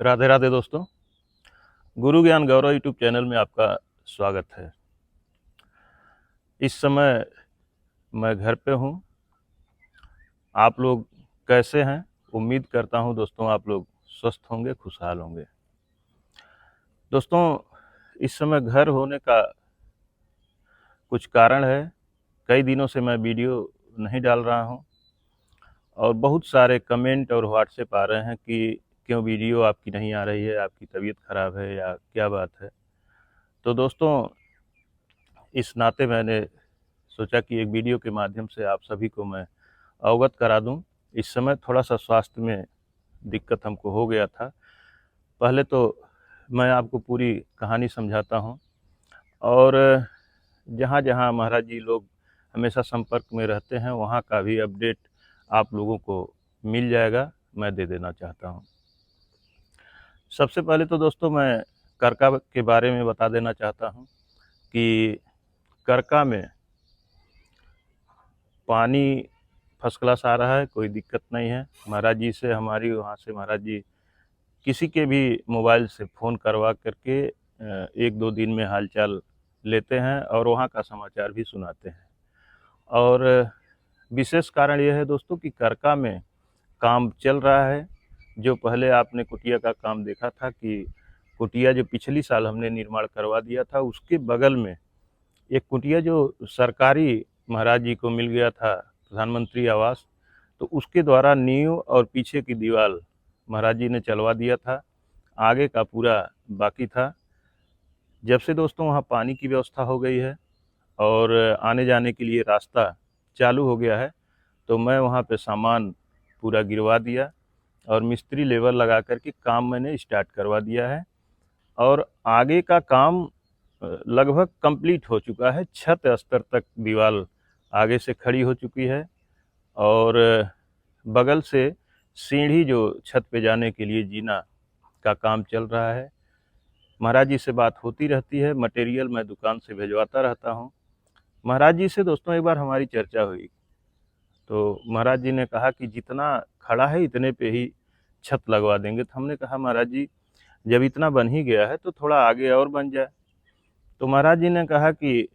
राधे राधे दोस्तों। गुरु ज्ञान गौरव YouTube channel में आपका स्वागत है। इस समय मैं घर पे हूँ। आप लोग कैसे हैं? उम्मीद करता हूँ दोस्तों आप लोग स्वस्थ होंगे, खुशहाल होंगे। दोस्तों, इस समय घर होने का कुछ कारण है। कई दिनों से मैं वीडियो नहीं डाल रहा हूँ और बहुत सारे कमेंट और व्हाट्सएप आ रहे हैं कि क्यों वीडियो आपकी नहीं आ रही है, आपकी तबीयत ख़राब है या क्या बात है। तो दोस्तों, इस नाते मैंने सोचा कि एक वीडियो के माध्यम से आप सभी को मैं अवगत करा दूं। इस समय थोड़ा-सा स्वास्थ्य में दिक्कत हमको हो गया था। पहले तो मैं आपको पूरी कहानी समझाता हूं और जहां-जहां महाराज जी लोग हमेशा संपर्क में रहते हैं, वहां का भी अपडेट आप लोगों को मिल जाएगा, मैं दे देना चाहता हूं। सबसे पहले तो दोस्तों मैं करका के बारे में बता देना चाहता हूं कि करका में पानी फर्स्ट क्लास आ रहा है, कोई दिक्कत नहीं है। महाराज जी से हमारी वहाँ से महाराज जी किसी के भी मोबाइल से फ़ोन करवा करके 1-2 दिन में हालचाल लेते हैं और वहाँ का समाचार भी सुनाते हैं। और विशेष कारण ये है दोस्तों कि करका में काम चल रहा है। जो पहले आपने कुटिया का काम देखा था कि कुटिया जो पिछली साल हमने निर्माण करवा दिया था, उसके बगल में एक कुटिया जो सरकारी महाराज जी को मिल गया था, प्रधानमंत्री आवास, तो उसके द्वारा नींव और पीछे की दीवार महाराज जी ने चलवा दिया था। आगे का पूरा बाकी था। जब से दोस्तों वहाँ पानी की व्यवस्था हो गई है और आने जाने के लिए रास्ता चालू हो गया है, तो मैं वहाँ पे सामान पूरा गिरवा दिया और मिस्त्री लेबर लगा कर के काम मैंने स्टार्ट करवा दिया है और आगे का काम लगभग कंप्लीट हो चुका है। छत स्तर तक दीवार आगे से खड़ी हो चुकी है और बगल से सीढ़ी जो छत पे जाने के लिए जीना का काम चल रहा है। महाराज जी से बात होती रहती है, मटेरियल मैं दुकान से भिजवाता रहता हूँ। महाराज जी से दोस्तों एक बार हमारी चर्चा हुई, तो महाराज जी ने कहा कि जितना खड़ा है इतने पे ही छत लगवा देंगे। तो हमने कहा महाराज जी जब इतना बन ही गया है तो थोड़ा आगे और बन जाए। तो महाराज जी ने कहा कि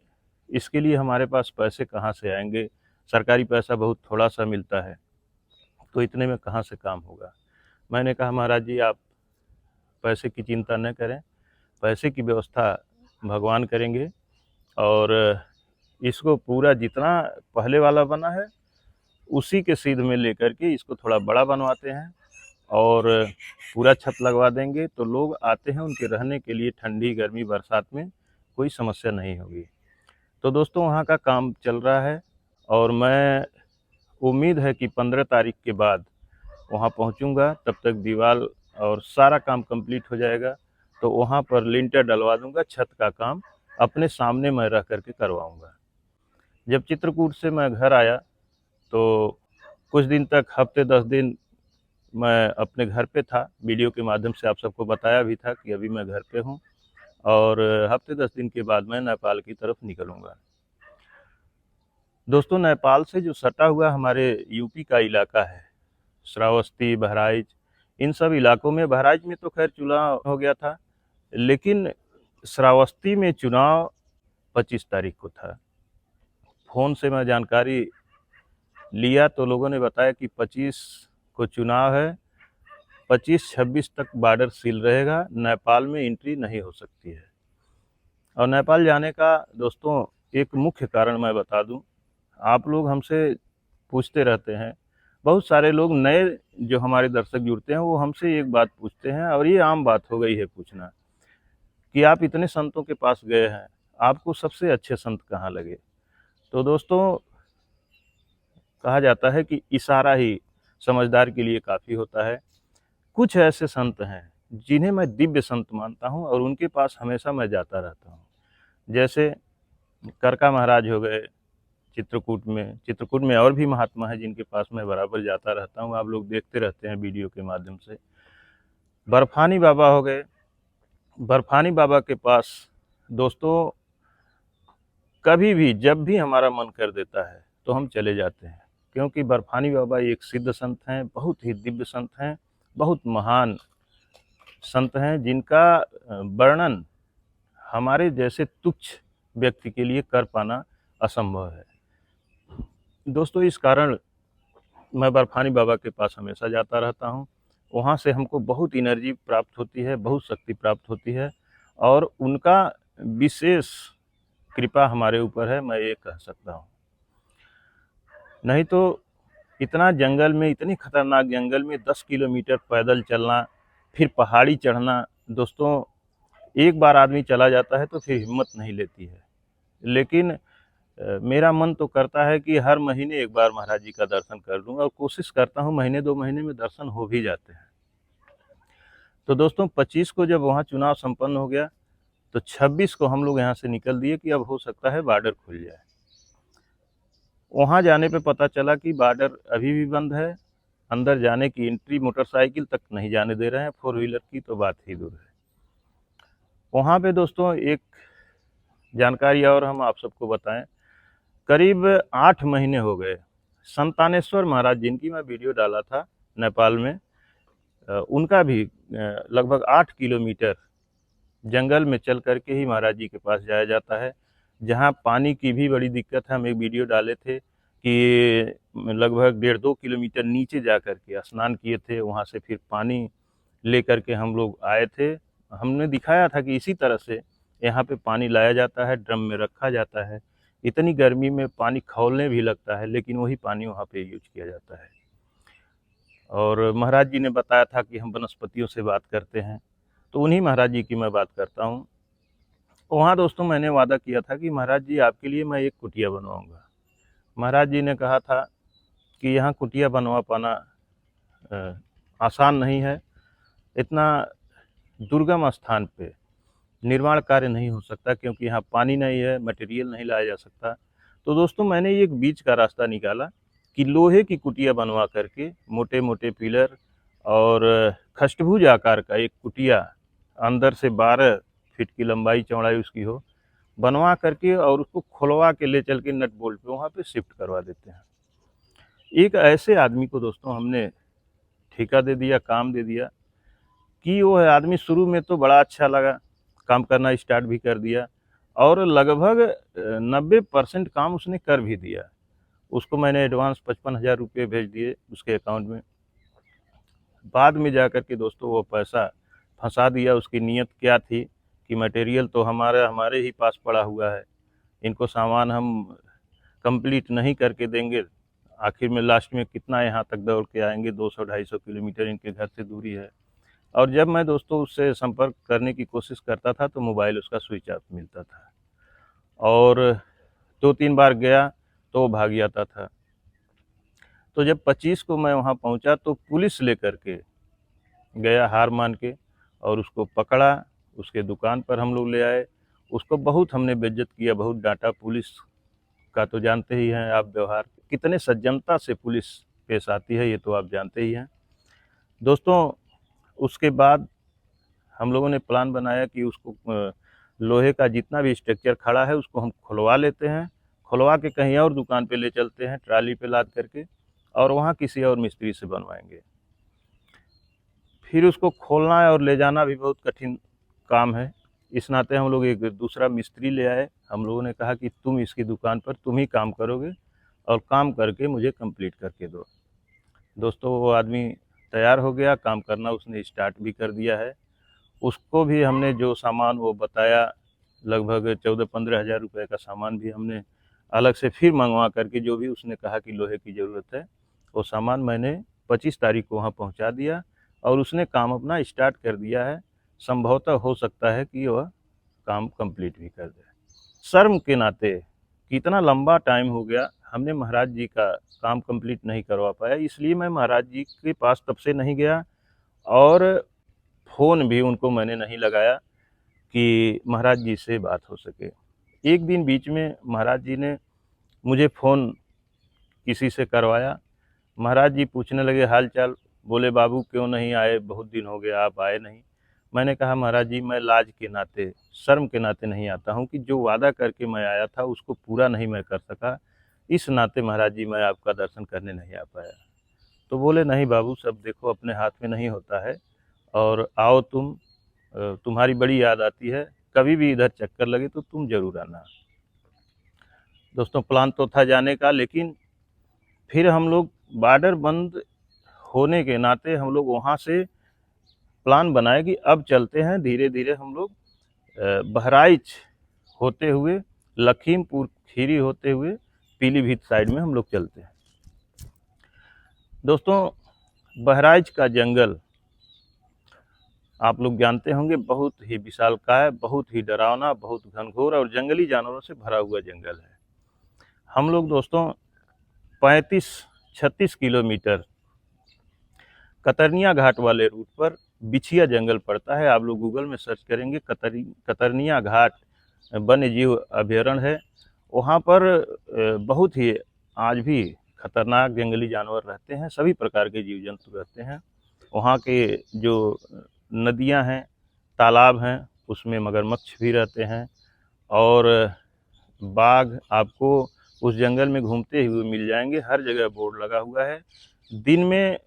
इसके लिए हमारे पास पैसे कहाँ से आएंगे, सरकारी पैसा बहुत थोड़ा सा मिलता है, तो इतने में कहाँ से काम होगा। मैंने कहा महाराज जी आप पैसे की चिंता न करें, पैसे की व्यवस्था भगवान करेंगे और इसको पूरा जितना पहले वाला बना है उसी के सीध में लेकर के इसको थोड़ा बड़ा बनवाते हैं और पूरा छत लगवा देंगे, तो लोग आते हैं उनके रहने के लिए ठंडी गर्मी बरसात में कोई समस्या नहीं होगी। तो दोस्तों वहाँ का काम चल रहा है और मैं उम्मीद है कि 15 तारीख के बाद वहाँ पहुँचूँगा, तब तक दीवार और सारा काम कंप्लीट हो जाएगा। तो वहाँ पर लिंटर डलवा दूँगा, छत का काम अपने सामने मैं रह कर के करवाऊँगा। जब चित्रकूट से मैं घर आया तो कुछ दिन तक हफ्ते 10 दिन मैं अपने घर पे था। वीडियो के माध्यम से आप सबको बताया भी था कि अभी मैं घर पे हूँ और हफ्ते 10 दिन के बाद मैं नेपाल की तरफ निकलूँगा। दोस्तों, नेपाल से जो सटा हुआ हमारे यूपी का इलाका है, श्रावस्ती, बहराइच, इन सब इलाकों में, बहराइच में तो खैर चुनाव हो गया था, लेकिन श्रावस्ती में चुनाव 25 तारीख को था। फ़ोन से मैं जानकारी लिया तो लोगों ने बताया कि 25 को चुनाव है, 25-26 तक बॉर्डर सील रहेगा, नेपाल में एंट्री नहीं हो सकती है। और नेपाल जाने का दोस्तों एक मुख्य कारण मैं बता दूं, आप लोग हमसे पूछते रहते हैं, बहुत सारे लोग नए जो हमारे दर्शक जुड़ते हैं वो हमसे एक बात पूछते हैं और ये आम बात हो गई है पूछना कि आप इतने संतों के पास गए हैं, आपको सबसे अच्छे संत कहाँ लगे। तो दोस्तों कहा जाता है कि इशारा ही समझदार के लिए काफ़ी होता है। कुछ ऐसे संत हैं जिन्हें मैं दिव्य संत मानता हूँ और उनके पास हमेशा मैं जाता रहता हूँ। जैसे करका महाराज हो गए चित्रकूट में और भी महात्मा हैं जिनके पास मैं बराबर जाता रहता हूँ, आप लोग देखते रहते हैं वीडियो के माध्यम से। बर्फानी बाबा हो गए, बर्फानी बाबा के पास दोस्तों कभी भी जब भी हमारा मन कर देता है तो हम चले जाते हैं, क्योंकि बर्फानी बाबा एक सिद्ध संत हैं, बहुत ही दिव्य संत हैं, बहुत महान संत हैं जिनका वर्णन हमारे जैसे तुच्छ व्यक्ति के लिए कर पाना असंभव है। दोस्तों, इस कारण मैं बर्फानी बाबा के पास हमेशा जाता रहता हूँ। वहाँ से हमको बहुत एनर्जी प्राप्त होती है, बहुत शक्ति प्राप्त होती है और उनका विशेष कृपा हमारे ऊपर है, मैं ये कह सकता हूँ। नहीं तो इतना जंगल में, इतनी खतरनाक जंगल में 10 किलोमीटर पैदल चलना, फिर पहाड़ी चढ़ना, दोस्तों एक बार आदमी चला जाता है तो फिर हिम्मत नहीं लेती है। लेकिन मेरा मन तो करता है कि हर महीने एक बार महाराज जी का दर्शन कर लूँ और कोशिश करता हूँ महीने 2 महीने में दर्शन हो भी जाते हैं। तो दोस्तों 25 को जब वहाँ चुनाव संपन्न हो गया तो 26 को हम लोग यहाँ से निकल दिए कि अब हो सकता है बॉर्डर खुल जाए। वहाँ जाने पे पता चला कि बॉर्डर अभी भी बंद है, अंदर जाने की एंट्री मोटरसाइकिल तक नहीं जाने दे रहे हैं, 4 व्हीलर की तो बात ही दूर है। वहाँ पे दोस्तों एक जानकारी और हम आप सबको बताएं, करीब 8 महीने हो गए संतानेश्वर महाराज जिनकी मैं वीडियो डाला था नेपाल में, उनका भी लगभग 8 किलोमीटर जंगल में चल करके ही महाराज जी के पास जाया जाता है, जहाँ पानी की भी बड़ी दिक्कत है। हम एक वीडियो डाले थे कि लगभग 1.5-2 किलोमीटर नीचे जा कर के स्नान किए थे, वहाँ से फिर पानी ले करके हम लोग आए थे। हमने दिखाया था कि इसी तरह से यहाँ पे पानी लाया जाता है, ड्रम में रखा जाता है, इतनी गर्मी में पानी खौलने भी लगता है, लेकिन वही पानी वहाँ पे यूज किया जाता है। और महाराज जी ने बताया था कि हम वनस्पतियों से बात करते हैं, तो उन्हीं महाराज जी की मैं बात करता हूँ। वहाँ दोस्तों मैंने वादा किया था कि महाराज जी आपके लिए मैं एक कुटिया बनवाऊँगा। महाराज जी ने कहा था कि यहाँ कुटिया बनवा पाना आसान नहीं है, इतना दुर्गम स्थान पे निर्माण कार्य नहीं हो सकता क्योंकि यहाँ पानी नहीं है, मटेरियल नहीं लाया जा सकता। तो दोस्तों मैंने एक बीच का रास्ता निकाला कि लोहे की कुटिया बनवा करके मोटे मोटे पिलर और खष्टभुज आकार का एक कुटिया, अंदर से 12 फीट की लंबाई चौड़ाई उसकी हो, बनवा करके और उसको खुलवा के ले चल के नट बोल्ट पे वहाँ पे शिफ्ट करवा देते हैं। एक ऐसे आदमी को दोस्तों हमने ठेका दे दिया, काम दे दिया कि वो आदमी शुरू में तो बड़ा अच्छा लगा, काम करना स्टार्ट भी कर दिया और लगभग 90% काम उसने कर भी दिया। उसको मैंने एडवांस 55,000 रुपये भेज दिए उसके अकाउंट में। बाद में जा कर के दोस्तों वो पैसा फंसा दिया। उसकी नीयत क्या थी कि मटेरियल तो हमारे ही पास पड़ा हुआ है, इनको सामान हम कंप्लीट नहीं करके देंगे, आखिर में लास्ट में कितना यहाँ तक दौड़ के आएंगे, 200-250 किलोमीटर इनके घर से दूरी है। और जब मैं दोस्तों उससे संपर्क करने की कोशिश करता था तो मोबाइल उसका स्विच ऑफ मिलता था और 2-3 बार गया तो भाग जाता था। तो जब 25 को मैं वहाँ पहुँचा तो पुलिस लेकर के गया हार मान के और उसको पकड़ा, उसके दुकान पर हम लोग ले आए। उसको बहुत हमने बेइज्जत किया, बहुत डांटा। पुलिस का तो जानते ही हैं आप व्यवहार, कितने सज्जनता से पुलिस पेश आती है ये तो आप जानते ही हैं। दोस्तों उसके बाद हम लोगों ने प्लान बनाया कि उसको लोहे का जितना भी स्ट्रक्चर खड़ा है उसको हम खुलवा लेते हैं, खुलवा के कहीं और दुकान पे ले चलते हैं ट्राली पे लाद करके और वहाँ किसी और मिस्त्री से बनवाएंगे। फिर उसको खोलना है और ले जाना भी बहुत कठिन काम है। इस नाते हम लोग एक दूसरा मिस्त्री ले आए। हम लोगों ने कहा कि तुम इसकी दुकान पर तुम ही काम करोगे और काम करके मुझे कंप्लीट करके दो। दोस्तों वो आदमी तैयार हो गया, काम करना उसने स्टार्ट भी कर दिया है। उसको भी हमने जो सामान वो बताया, लगभग 14-15 हज़ार रुपये का सामान भी हमने अलग से फिर मंगवा करके, जो भी उसने कहा कि लोहे की ज़रूरत है वो सामान मैंने 25 तारीख को वहाँ पहुँचा दिया और उसने काम अपना स्टार्ट कर दिया है। संभवतः हो सकता है कि वह काम कंप्लीट भी कर दे। शर्म के नाते कितना लंबा टाइम हो गया हमने महाराज जी का काम कंप्लीट नहीं करवा पाया, इसलिए मैं महाराज जी के पास तब से नहीं गया और फ़ोन भी उनको मैंने नहीं लगाया कि महाराज जी से बात हो सके। एक दिन बीच में महाराज जी ने मुझे फ़ोन किसी से करवाया। महाराज जी पूछने लगे हाल चाल, बोले बाबू क्यों नहीं आए, बहुत दिन हो गया आप आए नहीं। मैंने कहा महाराज जी मैं लाज के नाते, शर्म के नाते नहीं आता हूँ कि जो वादा करके मैं आया था उसको पूरा नहीं मैं कर सका, इस नाते महाराज जी मैं आपका दर्शन करने नहीं आ पाया। तो बोले नहीं बाबू, सब देखो अपने हाथ में नहीं होता है और आओ तुम, तुम्हारी बड़ी याद आती है, कभी भी इधर चक्कर लगे तो तुम ज़रूर आना। दोस्तों प्लान तो था जाने का, लेकिन फिर हम लोग बॉर्डर बंद होने के नाते हम लोग वहाँ से प्लान बनाए कि अब चलते हैं धीरे धीरे हम लोग बहराइच होते हुए, लखीमपुर खीरी होते हुए पीलीभीत साइड में हम लोग चलते हैं। दोस्तों बहराइच का जंगल आप लोग जानते होंगे, बहुत ही विशालकाय, बहुत ही डरावना, बहुत घनघोर और जंगली जानवरों से भरा हुआ जंगल है। हम लोग दोस्तों 35-36 किलोमीटर कतरनिया घाट वाले रूट पर, बिछिया जंगल पड़ता है, आप लोग गूगल में सर्च करेंगे कतरनिया घाट वन्य जीव अभयारण्य है। वहाँ पर बहुत ही आज भी खतरनाक जंगली जानवर रहते हैं, सभी प्रकार के जीव जंतु रहते हैं। वहाँ के जो नदियाँ हैं, तालाब हैं, उसमें मगरमच्छ भी रहते हैं और बाघ आपको उस जंगल में घूमते हुए मिल जाएंगे। हर जगह बोर्ड लगा हुआ है। दिन में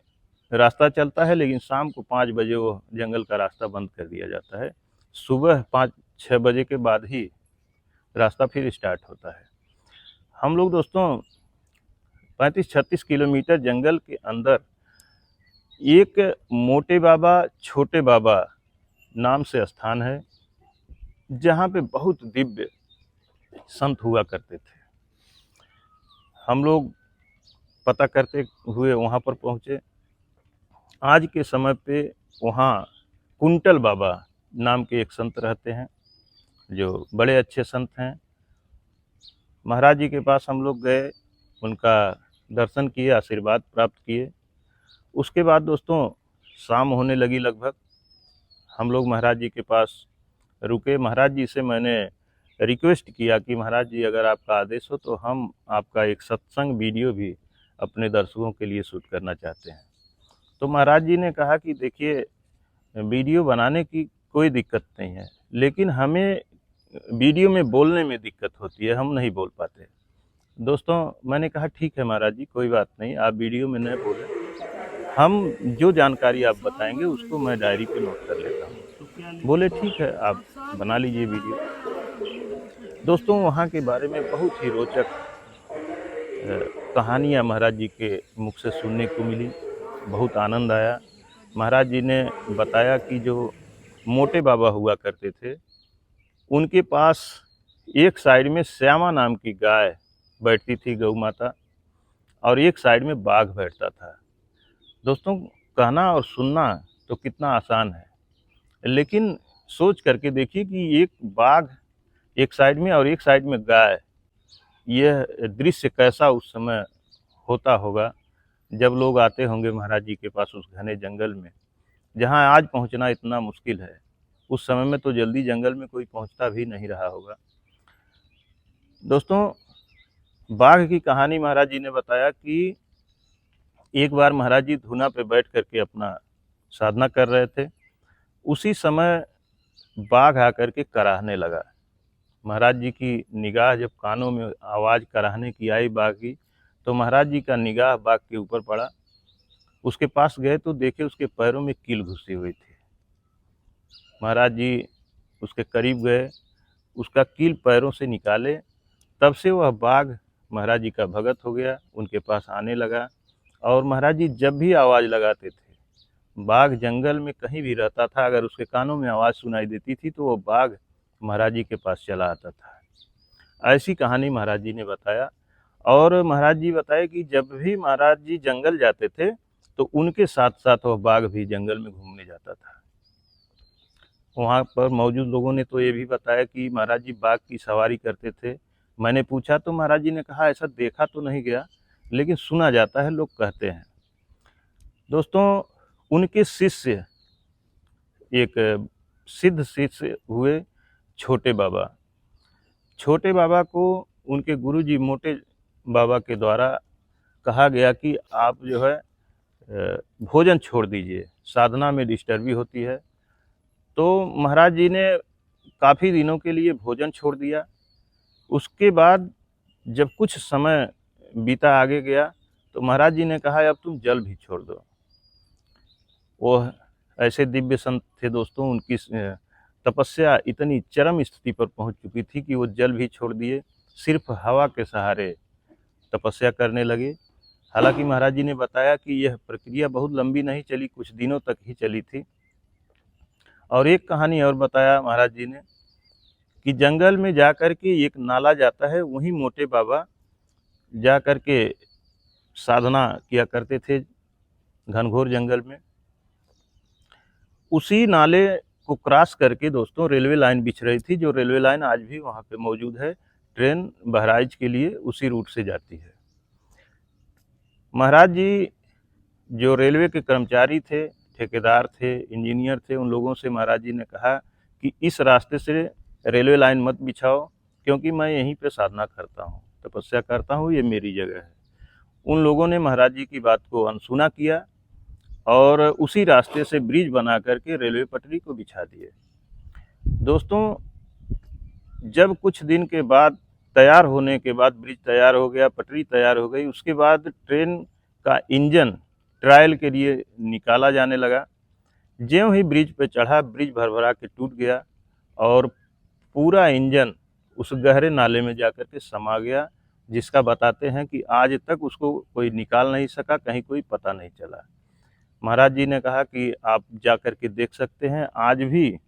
रास्ता चलता है, लेकिन शाम को 5 बजे वो जंगल का रास्ता बंद कर दिया जाता है। सुबह 5-6 बजे के बाद ही रास्ता फिर स्टार्ट होता है। हम लोग दोस्तों 35-36 किलोमीटर जंगल के अंदर एक मोटे बाबा छोटे बाबा नाम से स्थान है, जहाँ पे बहुत दिव्य संत हुआ करते थे। हम लोग पता करते हुए वहाँ पर पहुँचे। आज के समय पे वहाँ कुंटल बाबा नाम के एक संत रहते हैं, जो बड़े अच्छे संत हैं। महाराज जी के पास हम लोग गए, उनका दर्शन किए, आशीर्वाद प्राप्त किए। उसके बाद दोस्तों शाम होने लगी लगभग, हम लोग महाराज जी के पास रुके। महाराज जी से मैंने रिक्वेस्ट किया कि महाराज जी अगर आपका आदेश हो तो हम आपका एक सत्संग वीडियो भी अपने दर्शकों के लिए शूट करना चाहते हैं। तो महाराज जी ने कहा कि देखिए वीडियो बनाने की कोई दिक्कत नहीं है, लेकिन हमें वीडियो में बोलने में दिक्कत होती है, हम नहीं बोल पाते। दोस्तों मैंने कहा ठीक है महाराज जी, कोई बात नहीं, आप वीडियो में न बोलें, हम जो जानकारी आप बताएंगे उसको मैं डायरी पे नोट कर लेता हूँ। बोले ठीक है, आप बना लीजिए वीडियो। दोस्तों वहाँ के बारे में बहुत ही रोचक कहानियाँ महाराज जी के मुख से सुनने को मिली, बहुत आनंद आया। महाराज जी ने बताया कि जो मोटे बाबा हुआ करते थे, उनके पास एक साइड में श्यामा नाम की गाय बैठती थी, गौ माता, और एक साइड में बाघ बैठता था। दोस्तों कहना और सुनना तो कितना आसान है, लेकिन सोच करके देखिए कि एक बाघ एक साइड में और एक साइड में गाय, यह दृश्य कैसा उस समय होता होगा जब लोग आते होंगे महाराज जी के पास उस घने जंगल में, जहां आज पहुंचना इतना मुश्किल है। उस समय में तो जल्दी जंगल में कोई पहुंचता भी नहीं रहा होगा। दोस्तों बाघ की कहानी महाराज जी ने बताया कि एक बार महाराज जी धुना पे बैठ करके अपना साधना कर रहे थे, उसी समय बाघ आकर के कराहने लगा। महाराज जी की निगाह जब कानों में आवाज़ कराहने की आई बाघ की, तो महाराज जी का निगाह बाघ के ऊपर पड़ा। उसके पास गए तो देखे उसके पैरों में कील घुसी हुई थी। महाराज जी उसके करीब गए, उसका कील पैरों से निकाले, तब से वह बाघ महाराज जी का भगत हो गया, उनके पास आने लगा। और महाराज जी जब भी आवाज़ लगाते थे, बाघ जंगल में कहीं भी रहता था, अगर उसके कानों में आवाज़ सुनाई देती थी तो वो बाघ महाराज जी के पास चला आता था। ऐसी कहानी महाराज जी ने बताया। और महाराज जी बताए कि जब भी महाराज जी जंगल जाते थे तो उनके साथ साथ वह बाघ भी जंगल में घूमने जाता था। वहाँ पर मौजूद लोगों ने तो ये भी बताया कि महाराज जी बाघ की सवारी करते थे। मैंने पूछा तो महाराज जी ने कहा ऐसा देखा तो नहीं गया, लेकिन सुना जाता है, लोग कहते हैं। दोस्तों उनके शिष्य, एक सिद्ध शिष्य हुए छोटे बाबा। छोटे बाबा को उनके गुरुजी मोटे बाबा के द्वारा कहा गया कि आप जो है भोजन छोड़ दीजिए, साधना में डिस्टर्बी होती है। तो महाराज जी ने काफ़ी दिनों के लिए भोजन छोड़ दिया। उसके बाद जब कुछ समय बीता आगे गया तो महाराज जी ने कहा अब तुम जल भी छोड़ दो। वो ऐसे दिव्य संत थे दोस्तों, उनकी तपस्या इतनी चरम स्थिति पर पहुंच चुकी थी कि वो जल भी छोड़ दिए, सिर्फ हवा के सहारे तपस्या करने लगे। हालांकि महाराज जी ने बताया कि यह प्रक्रिया बहुत लंबी नहीं चली, कुछ दिनों तक ही चली थी। और एक कहानी और बताया महाराज जी ने कि जंगल में जाकर के एक नाला जाता है, वहीं मोटे बाबा जा कर के साधना किया करते थे घनघोर जंगल में। उसी नाले को क्रॉस करके दोस्तों रेलवे लाइन बिछ रही थी, जो रेलवे लाइन आज भी वहाँ पे मौजूद है। ट्रेन बहराइच के लिए उसी रूट से जाती है। महाराज जी जो रेलवे के कर्मचारी थे, ठेकेदार थे, इंजीनियर थे, उन लोगों से महाराज जी ने कहा कि इस रास्ते से रेलवे लाइन मत बिछाओ, क्योंकि मैं यहीं पे साधना करता हूँ, तपस्या करता हूँ, ये मेरी जगह है। उन लोगों ने महाराज जी की बात को अनसुना किया और उसी रास्ते से ब्रिज बना करके रेलवे पटरी को बिछा दिए। दोस्तों, जब कुछ दिन के बाद तैयार होने के बाद ब्रिज तैयार हो गया, पटरी तैयार हो गई, उसके बाद ट्रेन का इंजन ट्रायल के लिए निकाला जाने लगा। ज्यों ही ब्रिज पे चढ़ा, ब्रिज भरभरा के टूट गया और पूरा इंजन उस गहरे नाले में जाकर के समा गया, जिसका बताते हैं कि आज तक उसको कोई निकाल नहीं सका, कहीं कोई पता नहीं चला। महाराज जी ने कहा कि आप जाकर के देख सकते हैं, आज भी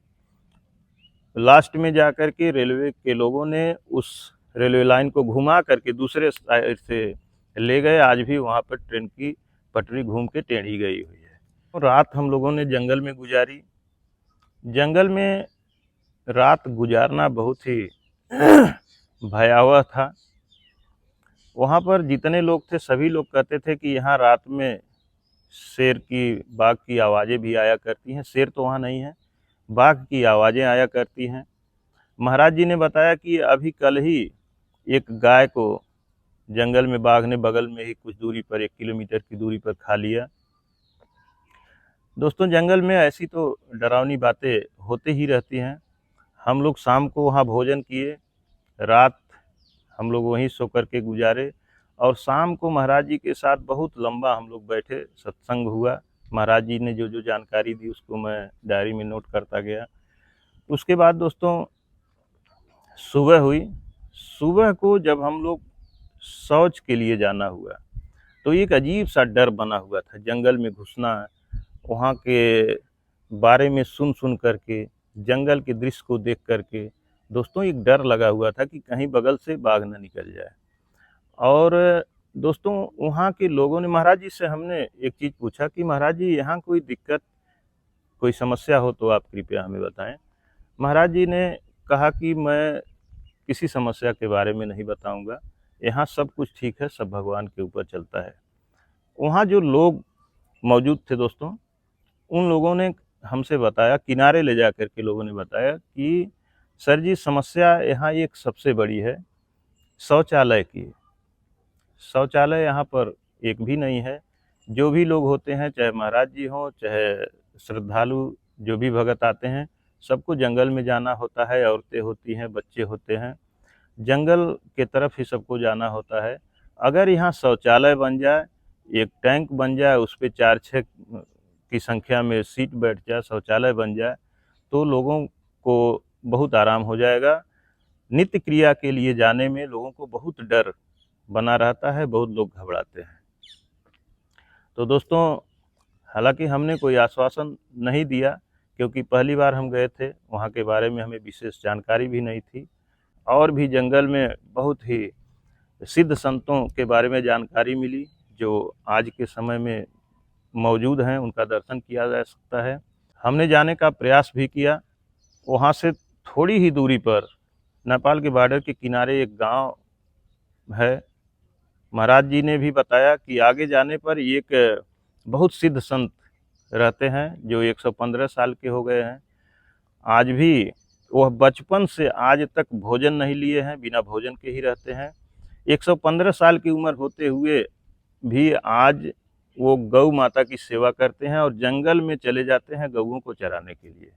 लास्ट में जाकर के रेलवे के लोगों ने उस रेलवे लाइन को घुमा करके दूसरे साइड से ले गए। आज भी वहाँ पर ट्रेन की पटरी घूम के टेढ़ी गई हुई है। तो रात हम लोगों ने जंगल में गुजारी। जंगल में रात गुजारना बहुत ही भयावह था। वहाँ पर जितने लोग थे सभी लोग कहते थे कि यहाँ रात में शेर की, बाघ की आवाज़ें भी आया करती हैं। शेर तो वहाँ नहीं है, बाघ की आवाज़ें आया करती हैं। महाराज जी ने बताया कि अभी कल ही एक गाय को जंगल में बाघ ने बगल में ही कुछ दूरी पर, 1 किलोमीटर की दूरी पर खा लिया। दोस्तों, जंगल में ऐसी तो डरावनी बातें होते ही रहती हैं। हम लोग शाम को वहाँ भोजन किए, रात हम लोग वहीं सो कर के गुजारे और शाम को महाराज जी के साथ बहुत लंबा हम लोग बैठे, सत्संग हुआ। महाराज जी ने जो जो जानकारी दी उसको मैं डायरी में नोट करता गया। उसके बाद दोस्तों सुबह हुई। सुबह को जब हम लोग शौच के लिए जाना हुआ तो एक अजीब सा डर बना हुआ था। जंगल में घुसना, वहाँ के बारे में सुन करके, जंगल के दृश्य को देख करके दोस्तों एक डर लगा हुआ था कि कहीं बगल से बाघ न निकल जाए। और दोस्तों वहाँ के लोगों ने, महाराज जी से हमने एक चीज़ पूछा कि महाराज जी यहाँ कोई दिक्कत, कोई समस्या हो तो आप कृपया हमें बताएं। महाराज जी ने कहा कि मैं किसी समस्या के बारे में नहीं बताऊंगा, यहाँ सब कुछ ठीक है, सब भगवान के ऊपर चलता है। वहाँ जो लोग मौजूद थे दोस्तों, उन लोगों ने हमसे बताया, किनारे ले जा कर के लोगों ने बताया कि सर जी समस्या यहाँ एक सबसे बड़ी है, शौचालय की। शौचालय यहाँ पर एक भी नहीं है। जो भी लोग होते हैं, चाहे महाराज जी हों, चाहे श्रद्धालु जो भी भगत आते हैं, सबको जंगल में जाना होता है। औरतें होती हैं, बच्चे होते हैं, जंगल के तरफ ही सबको जाना होता है। अगर यहाँ शौचालय बन जाए, एक टैंक बन जाए, उस पर 4-6 की संख्या में सीट बैठ जाए, शौचालय बन जाए, तो लोगों को बहुत आराम हो जाएगा। नित्य क्रिया के लिए जाने में लोगों को बहुत डर बना रहता है, बहुत लोग घबराते हैं। तो दोस्तों, हालांकि हमने कोई आश्वासन नहीं दिया, क्योंकि पहली बार हम गए थे, वहाँ के बारे में हमें विशेष जानकारी भी नहीं थी। और भी जंगल में बहुत ही सिद्ध संतों के बारे में जानकारी मिली, जो आज के समय में मौजूद हैं, उनका दर्शन किया जा सकता है। हमने जाने का प्रयास भी किया। वहाँ से थोड़ी ही दूरी पर नेपाल के बॉर्डर के किनारे एक गांव है। महाराज जी ने भी बताया कि आगे जाने पर एक बहुत सिद्ध संत रहते हैं, जो 115 साल के हो गए हैं। आज भी वह बचपन से आज तक भोजन नहीं लिए हैं, बिना भोजन के ही रहते हैं। 115 साल की उम्र होते हुए भी आज वो गौ माता की सेवा करते हैं और जंगल में चले जाते हैं गऊओं को चराने के लिए।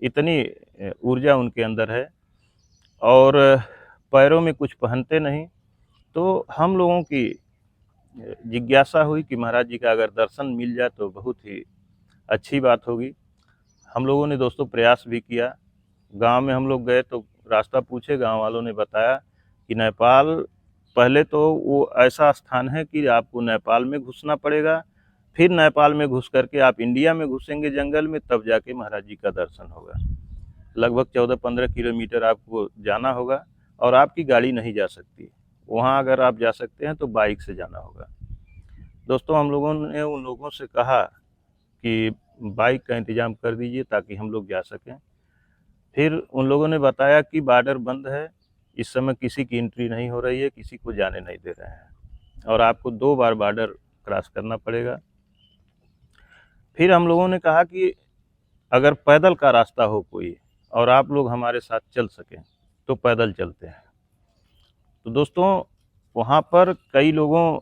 इतनी ऊर्जा उनके अंदर है और पैरों में कुछ पहनते नहीं। तो हम लोगों की जिज्ञासा हुई कि महाराज जी का अगर दर्शन मिल जाए तो बहुत ही अच्छी बात होगी। हम लोगों ने दोस्तों प्रयास भी किया। गांव में हम लोग गए तो रास्ता पूछे, गांव वालों ने बताया कि नेपाल पहले तो वो ऐसा स्थान है कि आपको नेपाल में घुसना पड़ेगा, फिर नेपाल में घुस करके आप इंडिया में घुसेंगे जंगल में, तब जाके महाराज जी का दर्शन होगा। लगभग 14-15 किलोमीटर आपको जाना होगा और आपकी गाड़ी नहीं जा सकती। वहाँ अगर आप जा सकते हैं तो बाइक से जाना होगा। दोस्तों हम लोगों ने उन लोगों से कहा कि बाइक का इंतज़ाम कर दीजिए ताकि हम लोग जा सकें। फिर उन लोगों ने बताया कि बॉर्डर बंद है, इस समय किसी की एंट्री नहीं हो रही है, किसी को जाने नहीं दे रहे हैं और आपको 2 बार बॉर्डर क्रॉस करना पड़ेगा। फिर हम लोगों ने कहा कि अगर पैदल का रास्ता हो कोई और आप लोग हमारे साथ चल सकें तो पैदल चलते हैं। तो दोस्तों वहाँ पर कई लोगों,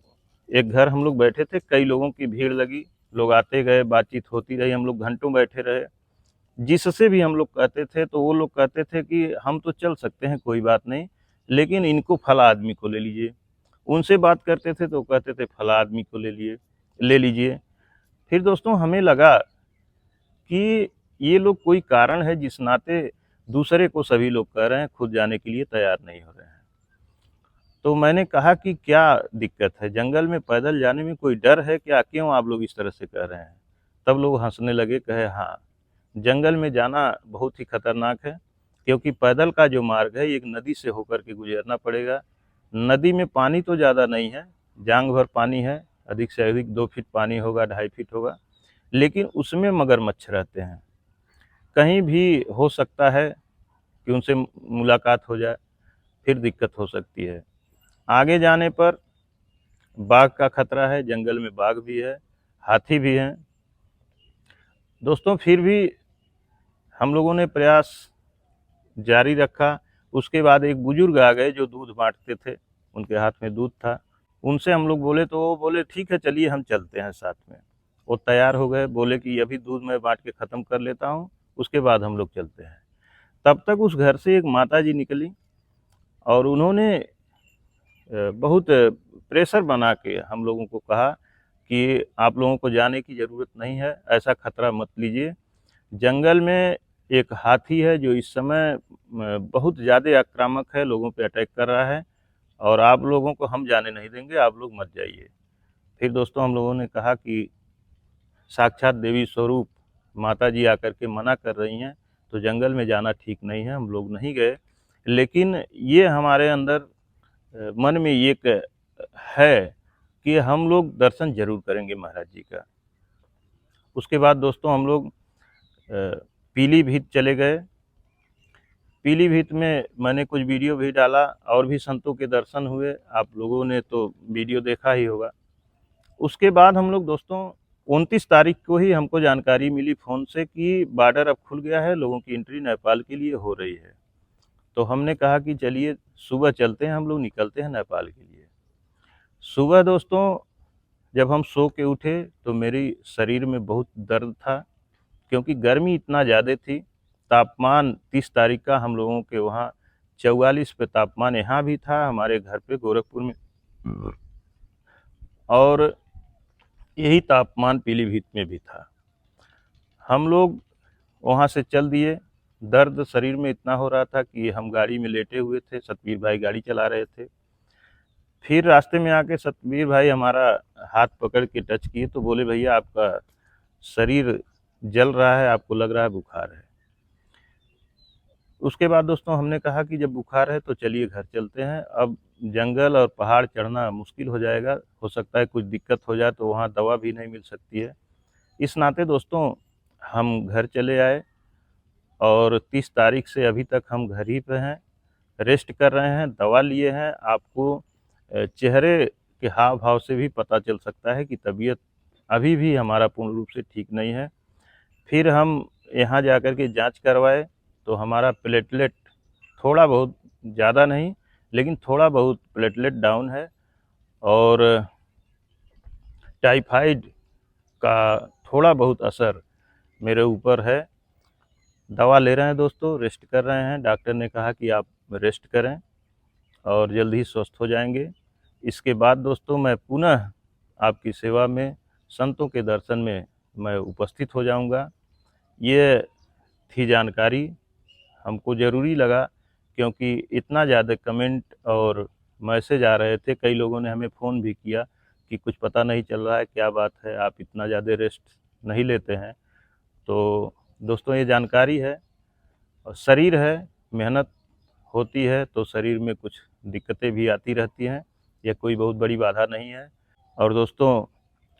एक घर हम लोग बैठे थे, कई लोगों की भीड़ लगी, लोग आते गए, बातचीत होती रही, हम लोग घंटों बैठे रहे। जिससे भी हम लोग कहते थे तो वो लोग कहते थे कि हम तो चल सकते हैं, कोई बात नहीं, लेकिन इनको फला आदमी को ले लीजिए। उनसे बात करते थे तो कहते थे फला आदमी को ले लीजिए। फिर दोस्तों हमें लगा कि ये लोग कोई कारण है जिस नाते दूसरे को सभी लोग कह रहे हैं, खुद जाने के लिए तैयार नहीं हो रहे हैं। तो मैंने कहा कि क्या दिक्कत है, जंगल में पैदल जाने में कोई डर है क्या, क्यों आप लोग इस तरह से कह रहे हैं? तब लोग हंसने लगे, कहे हाँ, जंगल में जाना बहुत ही खतरनाक है, क्योंकि पैदल का जो मार्ग है एक नदी से होकर के गुजरना पड़ेगा। नदी में पानी तो ज़्यादा नहीं है, जांग भर पानी है, अधिक से अधिक 2 फीट पानी होगा, 2.5 फीट होगा, लेकिन उसमें मगरमच्छ रहते हैं। कहीं भी हो सकता है कि उनसे मुलाकात हो जाए, फिर दिक्कत हो सकती है। आगे जाने पर बाघ का खतरा है, जंगल में बाघ भी है, हाथी भी हैं। दोस्तों फिर भी हम लोगों ने प्रयास जारी रखा। उसके बाद एक बुजुर्ग आ गए जो दूध बांटते थे, उनके हाथ में दूध था। उनसे हम लोग बोले तो वो बोले ठीक है चलिए हम चलते हैं साथ में। वो तैयार हो गए, बोले कि अभी दूध मैं बांट के ख़त्म कर लेता हूँ, उसके बाद हम लोग चलते हैं। तब तक उस घर से एक माता जी निकली और उन्होंने बहुत प्रेशर बना के हम लोगों को कहा कि आप लोगों को जाने की ज़रूरत नहीं है, ऐसा खतरा मत लीजिए। जंगल में एक हाथी है जो इस समय बहुत ज़्यादा आक्रामक है, लोगों पे अटैक कर रहा है और आप लोगों को हम जाने नहीं देंगे, आप लोग मत जाइए। फिर दोस्तों हम लोगों ने कहा कि साक्षात देवी स्वरूप माता जी आकर के मना कर रही हैं, तो जंगल में जाना ठीक नहीं है, हम लोग नहीं गए। लेकिन ये हमारे अंदर मन में एक है कि हम लोग दर्शन ज़रूर करेंगे महाराज जी का। उसके बाद दोस्तों हम लोग पीलीभीत चले गए। पीलीभीत में मैंने कुछ वीडियो भी डाला और भी संतों के दर्शन हुए, आप लोगों ने तो वीडियो देखा ही होगा। उसके बाद हम लोग दोस्तों 29 तारीख को ही हमको जानकारी मिली फ़ोन से कि बॉर्डर अब खुल गया है, लोगों की एंट्री नेपाल के लिए हो रही है। तो हमने कहा कि चलिए सुबह चलते हैं, हम लोग निकलते हैं नेपाल के लिए। सुबह दोस्तों जब हम सो के उठे तो मेरी शरीर में बहुत दर्द था, क्योंकि गर्मी इतना ज़्यादा थी। तापमान 30 तारीख का हम लोगों के वहाँ 44 पे तापमान यहाँ भी था, हमारे घर पे गोरखपुर में, और यही तापमान पीलीभीत में भी था। हम लोग वहाँ से चल दिए। दर्द शरीर में इतना हो रहा था कि हम गाड़ी में लेटे हुए थे, सतबीर भाई गाड़ी चला रहे थे। फिर रास्ते में आके सतबीर भाई हमारा हाथ पकड़ के टच किए तो बोले भैया आपका शरीर जल रहा है, आपको लग रहा है बुखार है। उसके बाद दोस्तों हमने कहा कि जब बुखार है तो चलिए घर चलते हैं, अब जंगल और पहाड़ चढ़ना मुश्किल हो जाएगा, हो सकता है कुछ दिक्कत हो जाए तो वहाँ दवा भी नहीं मिल सकती है। इस नाते दोस्तों हम घर चले आए और 30 तारीख से अभी तक हम घर ही पे हैं, रेस्ट कर रहे हैं, दवा लिए हैं। आपको चेहरे के हाव भाव से भी पता चल सकता है कि तबीयत अभी भी हमारा पूर्ण रूप से ठीक नहीं है। फिर हम यहाँ जाकर के जांच करवाए तो हमारा प्लेटलेट थोड़ा बहुत, ज़्यादा नहीं लेकिन थोड़ा बहुत प्लेटलेट डाउन है और टाइफाइड का थोड़ा बहुत असर मेरे ऊपर है। दवा ले रहे हैं दोस्तों, रेस्ट कर रहे हैं। डॉक्टर ने कहा कि आप रेस्ट करें और जल्द ही स्वस्थ हो जाएंगे। इसके बाद दोस्तों मैं पुनः आपकी सेवा में संतों के दर्शन में मैं उपस्थित हो जाऊंगा। ये थी जानकारी, हमको ज़रूरी लगा क्योंकि इतना ज़्यादा कमेंट और मैसेज आ रहे थे। कई लोगों ने हमें फ़ोन भी किया कि कुछ पता नहीं चल रहा है, क्या बात है, आप इतना ज़्यादा रेस्ट नहीं लेते हैं। तो दोस्तों, ये जानकारी है और शरीर है, मेहनत होती है तो शरीर में कुछ दिक्कतें भी आती रहती हैं, यह कोई बहुत बड़ी बाधा नहीं है। और दोस्तों,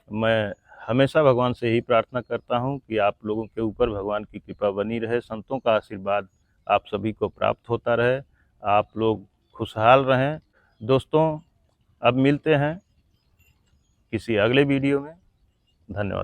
मैं हमेशा भगवान से यही प्रार्थना करता हूँ कि आप लोगों के ऊपर भगवान की कृपा बनी रहे, संतों का आशीर्वाद आप सभी को प्राप्त होता रहे, आप लोग खुशहाल रहें। दोस्तों, अब मिलते हैं किसी अगले वीडियो में। धन्यवाद।